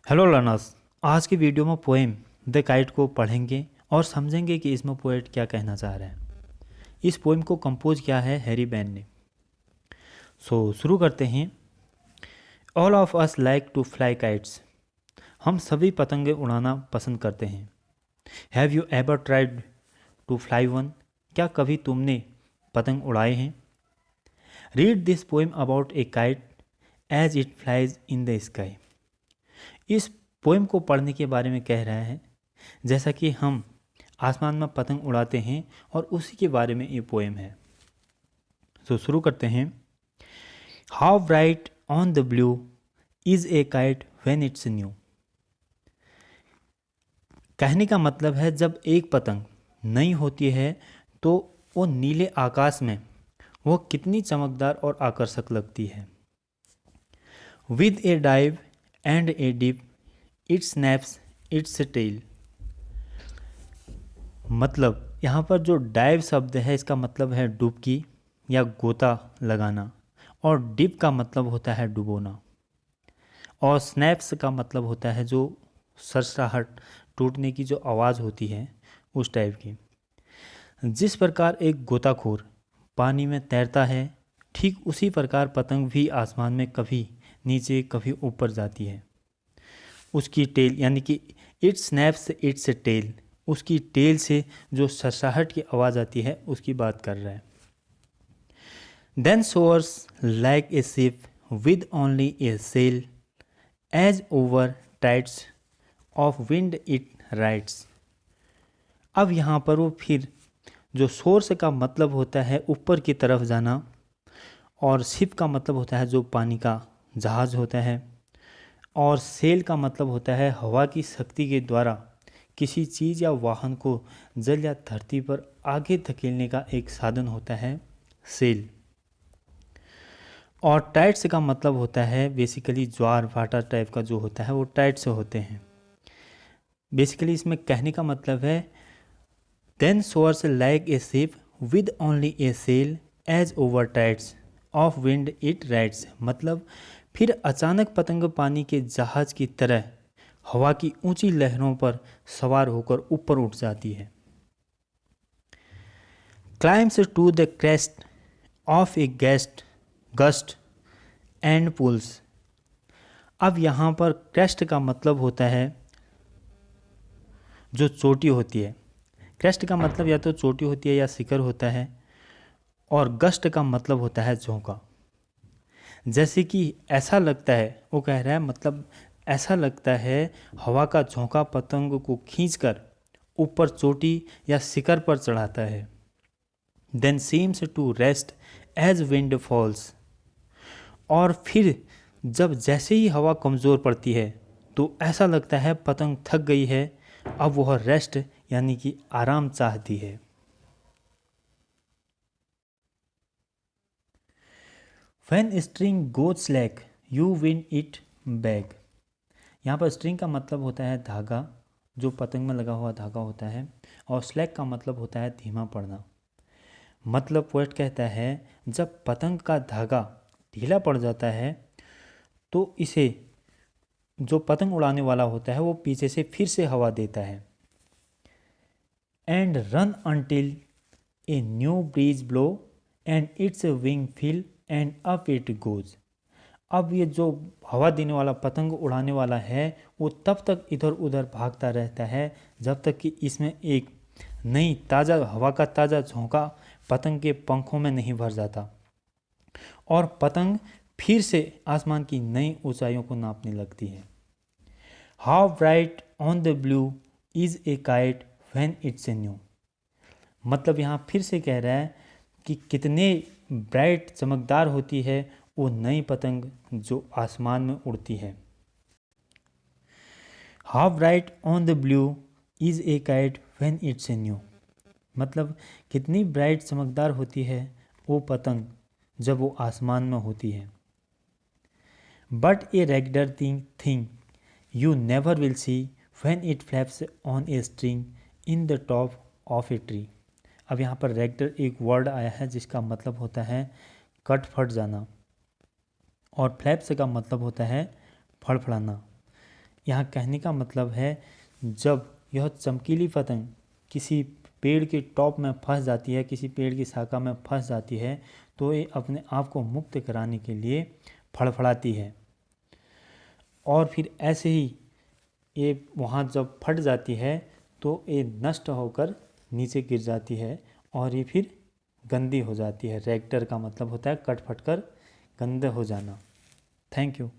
Hello learners. आज की video में पोएम द काइट को पढ़ेंगे और समझेंगे कि इसमें पोएट क्या कहना चाह रहे हैं। इस पोएम को कंपोज किया है हैरी बैन ने। शुरू करते हैं। All of us like to fly kites. हम सभी पतंगे उड़ाना पसंद करते हैं। Have you ever tried to fly one. क्या कभी तुमने पतंग उड़ाए हैं। Read this poem about a kite as it flies in the sky. इस पोएम को पढ़ने के बारे में कह रहा है जैसा कि हम आसमान में पतंग उड़ाते हैं, और उसी के बारे में ये पोएम है। शुरू करते हैं। How bright on the blue is a kite when it's new. कहने का मतलब है जब एक पतंग नई होती है तो वो नीले आकाश में वो कितनी चमकदार और आकर्षक लगती है। With a dive and a dip it snaps its tail. मतलब यहाँ पर जो डाइव शब्द है इसका मतलब है डुबकी या गोता लगाना, और डिप का मतलब होता है डुबोना, और स्नैप्स का मतलब होता है जो सरसराहट टूटने की जो आवाज़ होती है उस टाइप की। जिस प्रकार एक गोताखोर पानी में तैरता है, ठीक उसी प्रकार पतंग भी आसमान में कभी नीचे कभी ऊपर जाती है। उसकी टेल यानी कि इट स्नैप्स इट्स टेल, उसकी टेल से जो सरसराहट की आवाज़ आती है उसकी बात कर रहा है। Then soars like a ship with only a sail as over tides of wind it rides. अब यहाँ पर वो फिर जो सोर्स का मतलब होता है ऊपर की तरफ जाना, और शिप का मतलब होता है जो पानी का जहाज़ होता है, और सेल का मतलब होता है हवा की शक्ति के द्वारा किसी चीज़ या वाहन को जल या धरती पर आगे धकेलने का एक साधन होता है सेल। और टाइड्स का मतलब होता है बेसिकली ज्वार भाटा टाइप का जो होता है वो टाइड्स होते हैं। बेसिकली इसमें कहने का मतलब है then soars like a ship with only a sail as over tides of wind it rides. मतलब फिर अचानक पतंग पानी के जहाज की तरह हवा की ऊंची लहरों पर सवार होकर ऊपर उठ जाती है। Climbs to the crest of a gust and pulls. अब यहाँ पर क्रेस्ट का मतलब होता है जो चोटी होती है। क्रेस्ट का मतलब या तो चोटी होती है या शिखर होता है, और गस्ट का मतलब होता है झोंका। जैसे कि ऐसा लगता है, वो कह रहा है मतलब ऐसा लगता है हवा का झोंका पतंग को खींचकर ऊपर चोटी या शिखर पर चढ़ाता है। Then seems to rest as wind falls. और फिर जब जैसे ही हवा कमज़ोर पड़ती है तो ऐसा लगता है पतंग थक गई है, अब वह रेस्ट यानी कि आराम चाहती है। When string goes slack, you win it back। यहाँ पर स्ट्रिंग का मतलब होता है धागा, जो पतंग में लगा हुआ धागा होता है, और स्लैक का मतलब होता है धीमा पड़ना। मतलब पोएट कहता है जब पतंग का धागा ढीला पड़ जाता है तो इसे जो पतंग उड़ाने वाला होता है वो पीछे से फिर से हवा देता है। And run until a new breeze blow and its wing fill and up it goes. अब ये जो हवा देने वाला पतंग उड़ाने वाला है वो तब तक इधर उधर भागता रहता है जब तक कि इसमें एक नई ताज़ा हवा का ताज़ा झोंका पतंग के पंखों में नहीं भर जाता, और पतंग फिर से आसमान की नई ऊंचाइयों को नापने लगती है। How bright on the blue is a kite when it's a new. मतलब यहाँ फिर से कह रहा है कि कितने ब्राइट चमकदार होती है वो नई पतंग जो आसमान में उड़ती है। How bright on the blue is a kite when it's a new. मतलब कितनी ब्राइट चमकदार होती है वो पतंग जब वो आसमान में होती है। But a regular thing you never will see when it flaps on a string in the top of a tree. अब यहाँ पर रेगुलर एक वर्ड आया है जिसका मतलब होता है कट फट जाना, और फ्लैप्स का मतलब होता है फड़फड़ाना। यहाँ कहने का मतलब है जब यह चमकीली पतंग किसी पेड़ के टॉप में फंस जाती है, किसी पेड़ की शाखा में फंस जाती है, तो ये अपने आप को मुक्त कराने के लिए फड़फड़ाती है। और फिर ऐसे ही ये वहाँ जब फट जाती है तो ये नष्ट होकर नीचे गिर जाती है और ये फिर गंदी हो जाती है। रेक्टर का मतलब होता है कट फट कर गंदे हो जाना। Thank you.